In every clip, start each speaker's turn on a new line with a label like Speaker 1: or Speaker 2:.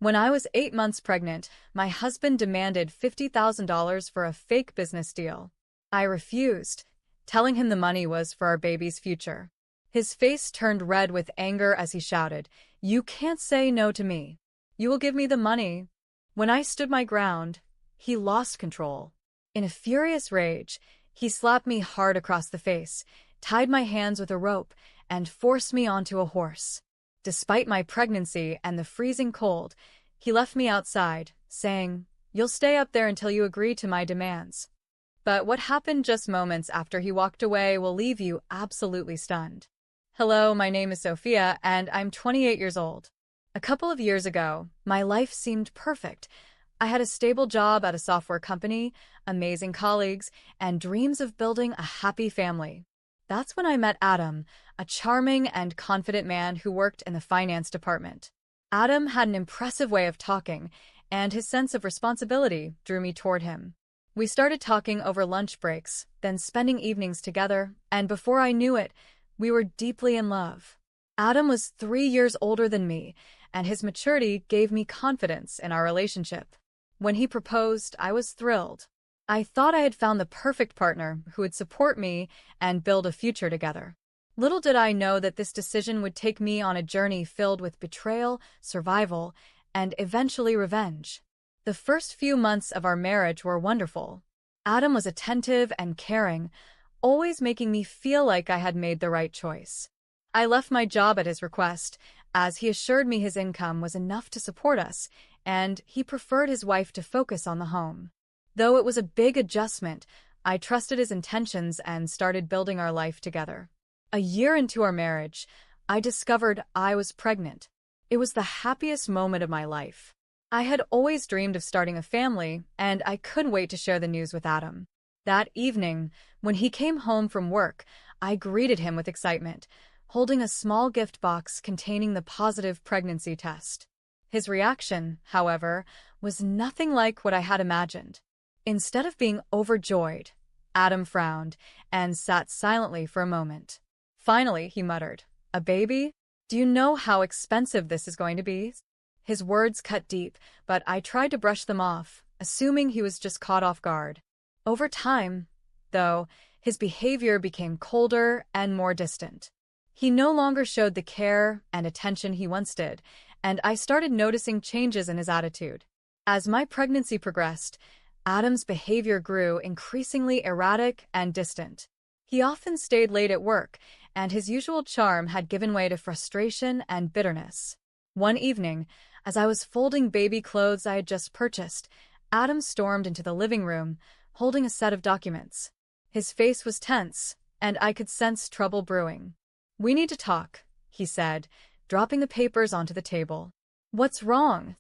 Speaker 1: When I was 8 months pregnant, my husband demanded $50,000 for a fake business deal. I refused, telling him the money was for our baby's future. His face turned red with anger as he shouted, "You can't say no to me. You will give me the money." When I stood my ground, he lost control. In a furious rage, he slapped me hard across the face, tied my hands with a rope, and forced me onto a horse. Despite my pregnancy and the freezing cold, he left me outside, saying, "You'll stay up there until you agree to my demands." But what happened just moments after he walked away will leave you absolutely stunned. Hello, my name is Sophia, and I'm 28 years old. A couple of years ago, my life seemed perfect. I had a stable job at a software company, amazing colleagues, and dreams of building a happy family. That's when I met Adam, a charming and confident man who worked in the finance department. Adam had an impressive way of talking, and his sense of responsibility drew me toward him. We started talking over lunch breaks, then spending evenings together, and before I knew it, we were deeply in love. Adam was 3 years older than me, and his maturity gave me confidence in our relationship. When he proposed, I was thrilled. I thought I had found the perfect partner who would support me and build a future together. Little did I know that this decision would take me on a journey filled with betrayal, survival, and eventually revenge. The first few months of our marriage were wonderful. Adam was attentive and caring, always making me feel like I had made the right choice. I left my job at his request, as he assured me his income was enough to support us, and he preferred his wife to focus on the home. Though it was a big adjustment, I trusted his intentions and started building our life together. A year into our marriage, I discovered I was pregnant. It was the happiest moment of my life. I had always dreamed of starting a family, and I couldn't wait to share the news with Adam. That evening, when he came home from work, I greeted him with excitement, holding a small gift box containing the positive pregnancy test. His reaction, however, was nothing like what I had imagined. Instead of being overjoyed, Adam frowned and sat silently for a moment. Finally, he muttered, "A baby? Do you know how expensive this is going to be?" His words cut deep, but I tried to brush them off, assuming he was just caught off guard. Over time, though, his behavior became colder and more distant. He no longer showed the care and attention he once did, and I started noticing changes in his attitude. As my pregnancy progressed, Adam's behavior grew increasingly erratic and distant. He often stayed late at work, and his usual charm had given way to frustration and bitterness. One evening, as I was folding baby clothes I had just purchased, Adam stormed into the living room, holding a set of documents. His face was tense, and I could sense trouble brewing. "We need to talk," he said, dropping the papers onto the table. "What's wrong?"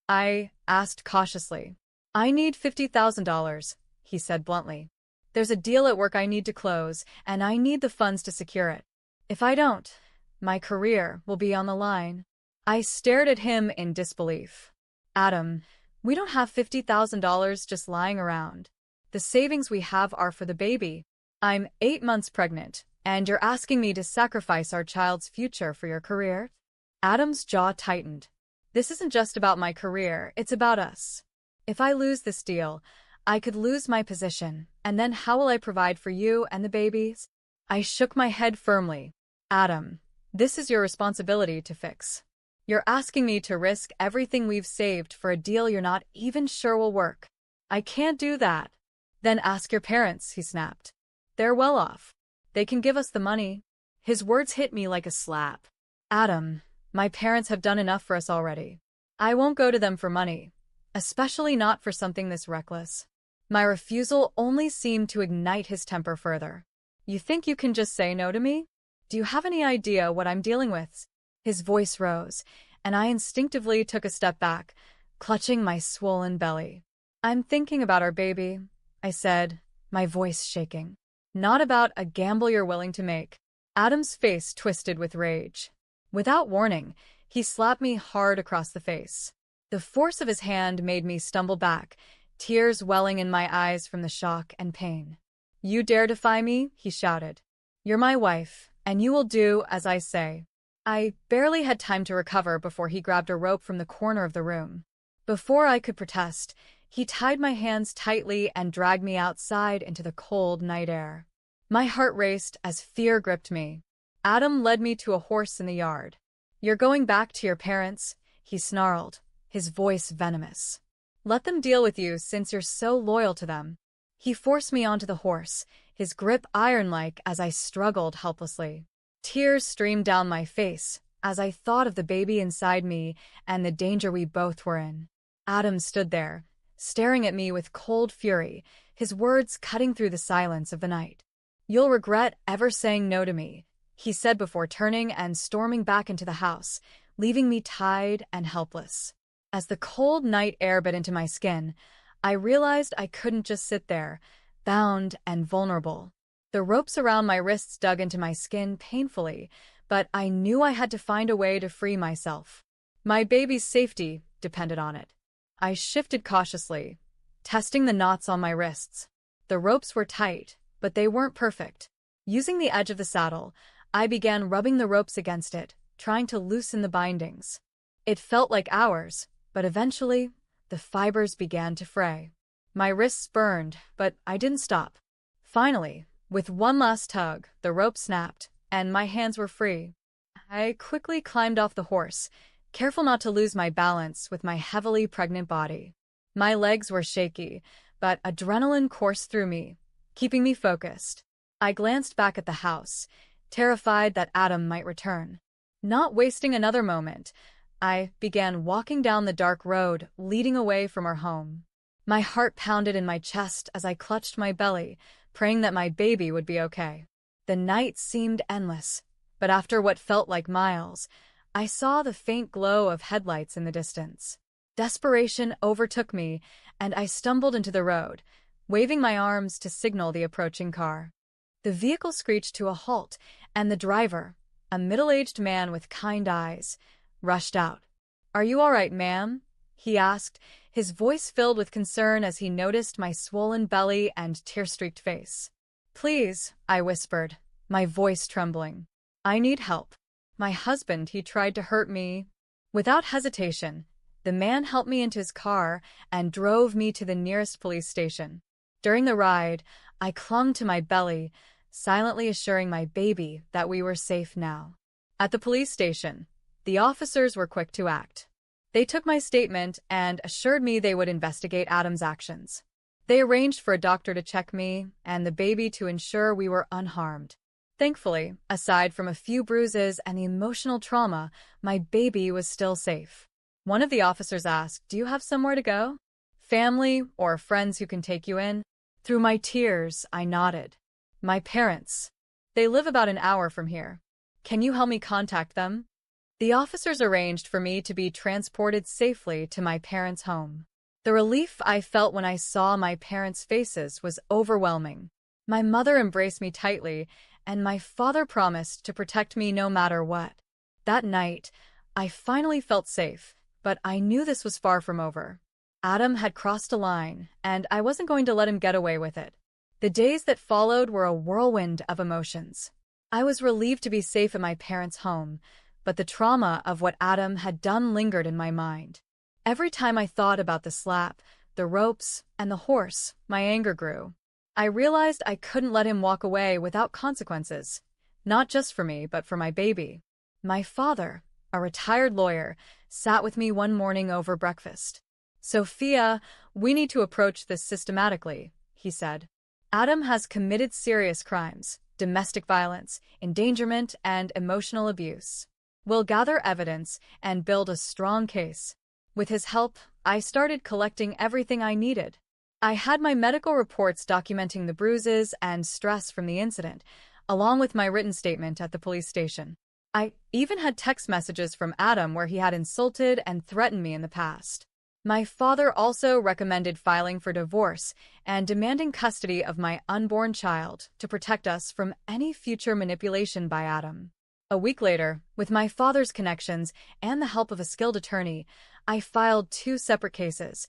Speaker 1: I asked cautiously. "I need $50,000, he said bluntly. "There's a deal at work I need to close, and I need the funds to secure it. If I don't, my career will be on the line." I stared at him in disbelief. "Adam, we don't have $50,000 just lying around. The savings we have are for the baby. I'm 8 months pregnant, and you're asking me to sacrifice our child's future for your career?" Adam's jaw tightened. "This isn't just about my career, it's about us. If I lose this deal, I could lose my position, and then how will I provide for you and the babies?" I shook my head firmly. "Adam, this is your responsibility to fix. You're asking me to risk everything we've saved for a deal you're not even sure will work. I can't do that." "Then ask your parents," he snapped. "They're well off. They can give us the money." His words hit me like a slap. "Adam, my parents have done enough for us already. I won't go to them for money, especially not for something this reckless." My refusal only seemed to ignite his temper further. "You think you can just say no to me? Do you have any idea what I'm dealing with?" His voice rose, and I instinctively took a step back, clutching my swollen belly. "I'm thinking about our baby," I said, my voice shaking. "Not about a gamble you're willing to make." Adam's face twisted with rage. Without warning, he slapped me hard across the face. The force of his hand made me stumble back, tears welling in my eyes from the shock and pain. "You dare defy me?" he shouted. "You're my wife, and you will do as I say." I barely had time to recover before he grabbed a rope from the corner of the room. Before I could protest, he tied my hands tightly and dragged me outside into the cold night air. My heart raced as fear gripped me. Adam led me to a horse in the yard. "You're going back to your parents," he snarled, his voice venomous. "Let them deal with you since you're so loyal to them." He forced me onto the horse, his grip iron-like as I struggled helplessly. Tears streamed down my face as I thought of the baby inside me and the danger we both were in. Adam stood there, staring at me with cold fury, his words cutting through the silence of the night. "You'll regret ever saying no to me," he said before turning and storming back into the house, leaving me tied and helpless. As the cold night air bit into my skin, I realized I couldn't just sit there, bound and vulnerable. The ropes around my wrists dug into my skin painfully, but I knew I had to find a way to free myself. My baby's safety depended on it. I shifted cautiously, testing the knots on my wrists. The ropes were tight, but they weren't perfect. Using the edge of the saddle, I began rubbing the ropes against it, trying to loosen the bindings. It felt like hours, but eventually, the fibers began to fray. My wrists burned, but I didn't stop. Finally, with one last tug, the rope snapped, and my hands were free. I quickly climbed off the horse, careful not to lose my balance with my heavily pregnant body. My legs were shaky, but adrenaline coursed through me, keeping me focused. I glanced back at the house, terrified that Adam might return. Not wasting another moment, I began walking down the dark road leading away from our home. My heart pounded in my chest as I clutched my belly, praying that my baby would be okay. The night seemed endless, but after what felt like miles, I saw the faint glow of headlights in the distance. Desperation overtook me, and I stumbled into the road, waving my arms to signal the approaching car. The vehicle screeched to a halt, and the driver, a middle-aged man with kind eyes, rushed out. "Are you all right, ma'am?" he asked, his voice filled with concern as he noticed my swollen belly and tear-streaked face. "Please," I whispered, my voice trembling. "I need help. My husband, he tried to hurt me." Without hesitation, the man helped me into his car and drove me to the nearest police station. During the ride, I clung to my belly, silently assuring my baby that we were safe now. At the police station, the officers were quick to act. They took my statement and assured me they would investigate Adam's actions. They arranged for a doctor to check me and the baby to ensure we were unharmed. Thankfully, aside from a few bruises and the emotional trauma, my baby was still safe. One of the officers asked, "Do you have somewhere to go? Family or friends who can take you in?" Through my tears, I nodded. "My parents. They live about an hour from here. Can you help me contact them?" The officers arranged for me to be transported safely to my parents' home. The relief I felt when I saw my parents' faces was overwhelming. My mother embraced me tightly, and my father promised to protect me no matter what. That night, I finally felt safe, but I knew this was far from over. Adam had crossed a line, and I wasn't going to let him get away with it. The days that followed were a whirlwind of emotions. I was relieved to be safe at my parents' home, but the trauma of what Adam had done lingered in my mind. Every time I thought about the slap, the ropes, and the horse, my anger grew. I realized I couldn't let him walk away without consequences, not just for me, but for my baby. My father, a retired lawyer, sat with me one morning over breakfast. "Sophia, we need to approach this systematically," he said. "Adam has committed serious crimes, domestic violence, endangerment, and emotional abuse. We'll gather evidence and build a strong case." With his help, I started collecting everything I needed. I had my medical reports documenting the bruises and stress from the incident, along with my written statement at the police station. I even had text messages from Adam where he had insulted and threatened me in the past. My father also recommended filing for divorce and demanding custody of my unborn child to protect us from any future manipulation by Adam. A week later, with my father's connections and the help of a skilled attorney, I filed 2 separate cases,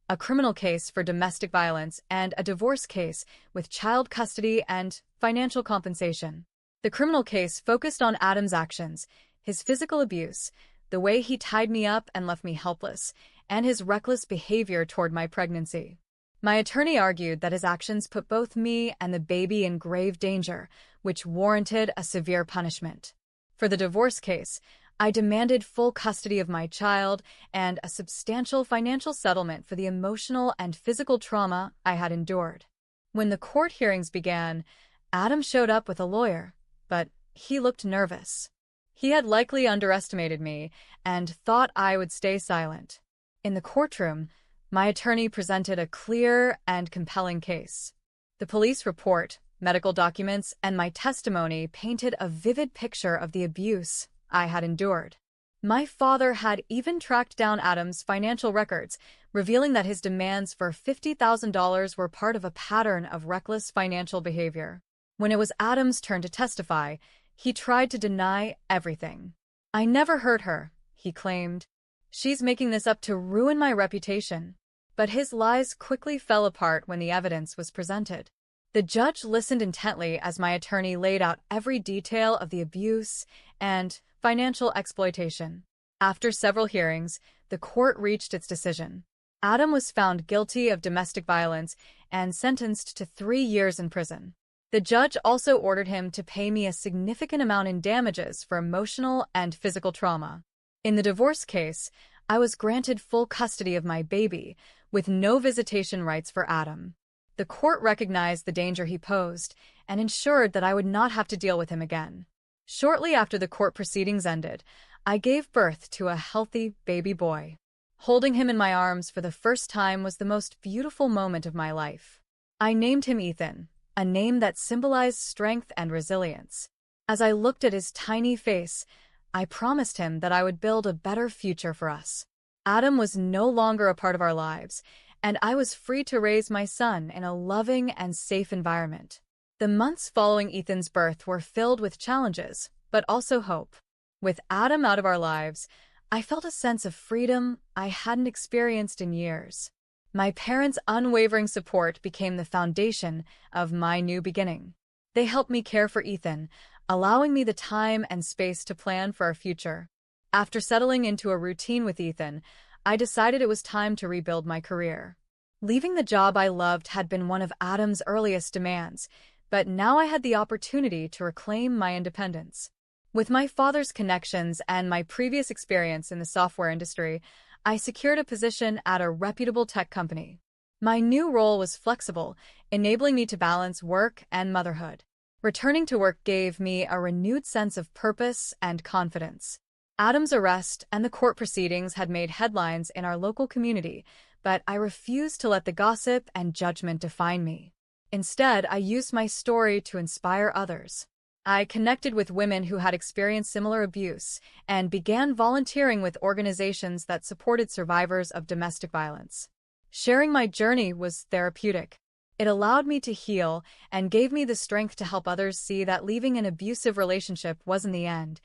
Speaker 1: a criminal case for domestic violence and a divorce case with child custody and financial compensation. The criminal case focused on Adam's actions, His physical abuse, the way he tied me up and left me helpless, and his reckless behavior toward my pregnancy. My attorney argued that his actions put both me and the baby in grave danger, which warranted a severe punishment. For the divorce case, I demanded full custody of my child and a substantial financial settlement for the emotional and physical trauma I had endured. When the court hearings began, Adam showed up with a lawyer, but he looked nervous. He had likely underestimated me and thought I would stay silent. In the courtroom, my attorney presented a clear and compelling case. The police report, medical documents, and my testimony painted a vivid picture of the abuse I had endured. My father had even tracked down Adam's financial records, revealing that his demands for $50,000 were part of a pattern of reckless financial behavior. When it was Adam's turn to testify, he tried to deny everything. "I never hurt her," he claimed. "She's making this up to ruin my reputation." But his lies quickly fell apart when the evidence was presented. The judge listened intently as my attorney laid out every detail of the abuse and financial exploitation. After several hearings, the court reached its decision. Adam was found guilty of domestic violence and sentenced to 3 years in prison. The judge also ordered him to pay me a significant amount in damages for emotional and physical trauma. In the divorce case, I was granted full custody of my baby, with no visitation rights for Adam. The court recognized the danger he posed and ensured that I would not have to deal with him again. Shortly after the court proceedings ended, I gave birth to a healthy baby boy. Holding him in my arms for the first time was the most beautiful moment of my life. I named him Ethan, a name that symbolized strength and resilience. As I looked at his tiny face, I promised him that I would build a better future for us. Adam was no longer a part of our lives, and I was free to raise my son in a loving and safe environment. The months following Ethan's birth were filled with challenges, but also hope. With Adam out of our lives, I felt a sense of freedom I hadn't experienced in years. My parents' unwavering support became the foundation of my new beginning. They helped me care for Ethan, allowing me the time and space to plan for our future. After settling into a routine with Ethan, I decided it was time to rebuild my career. Leaving the job I loved had been one of Adam's earliest demands, but now I had the opportunity to reclaim my independence. With my father's connections and my previous experience in the software industry, I secured a position at a reputable tech company. My new role was flexible, enabling me to balance work and motherhood. Returning to work gave me a renewed sense of purpose and confidence. Adam's arrest and the court proceedings had made headlines in our local community, but I refused to let the gossip and judgment define me. Instead, I used my story to inspire others. I connected with women who had experienced similar abuse and began volunteering with organizations that supported survivors of domestic violence. Sharing my journey was therapeutic. It allowed me to heal and gave me the strength to help others see that leaving an abusive relationship wasn't the end.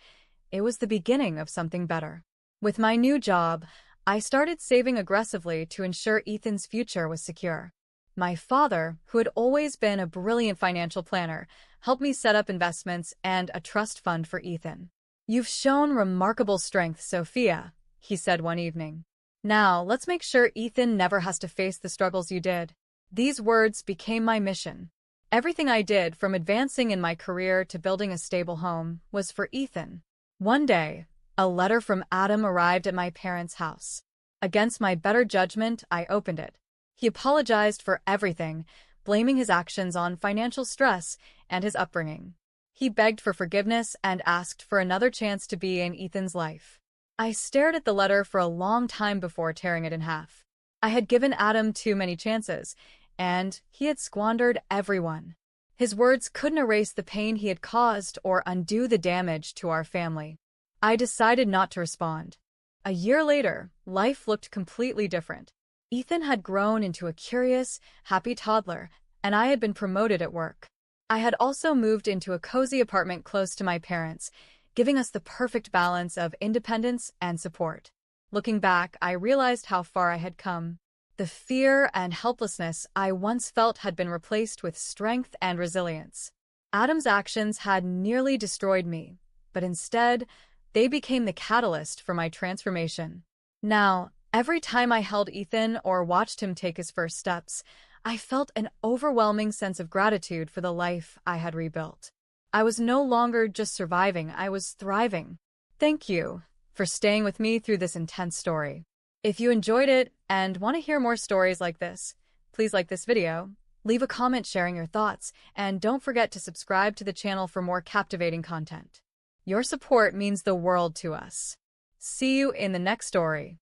Speaker 1: It was the beginning of something better. With my new job, I started saving aggressively to ensure Ethan's future was secure. My father, who had always been a brilliant financial planner, helped me set up investments and a trust fund for Ethan. "You've shown remarkable strength, Sophia," he said one evening. "Now, let's make sure Ethan never has to face the struggles you did." These words became my mission. Everything I did, from advancing in my career to building a stable home, was for Ethan. One day, a letter from Adam arrived at my parents' house. Against my better judgment, I opened it. He apologized for everything, blaming his actions on financial stress and his upbringing. He begged for forgiveness and asked for another chance to be in Ethan's life. I stared at the letter for a long time before tearing it in half. I had given Adam too many chances, and he had squandered every one. His words couldn't erase the pain he had caused or undo the damage to our family. I decided not to respond. A year later, life looked completely different. Ethan had grown into a curious, happy toddler, and I had been promoted at work. I had also moved into a cozy apartment close to my parents, giving us the perfect balance of independence and support. Looking back, I realized how far I had come. The fear and helplessness I once felt had been replaced with strength and resilience. Adam's actions had nearly destroyed me, but instead, They became the catalyst for my transformation. Now, every time I held Ethan or watched him take his first steps, I felt an overwhelming sense of gratitude for the life I had rebuilt. I was no longer just surviving, I was thriving. Thank you for staying with me through this intense story. If you enjoyed it and want to hear more stories like this, please like this video, leave a comment sharing your thoughts, and don't forget to subscribe to the channel for more captivating content. Your support means the world to us. See you in the next story.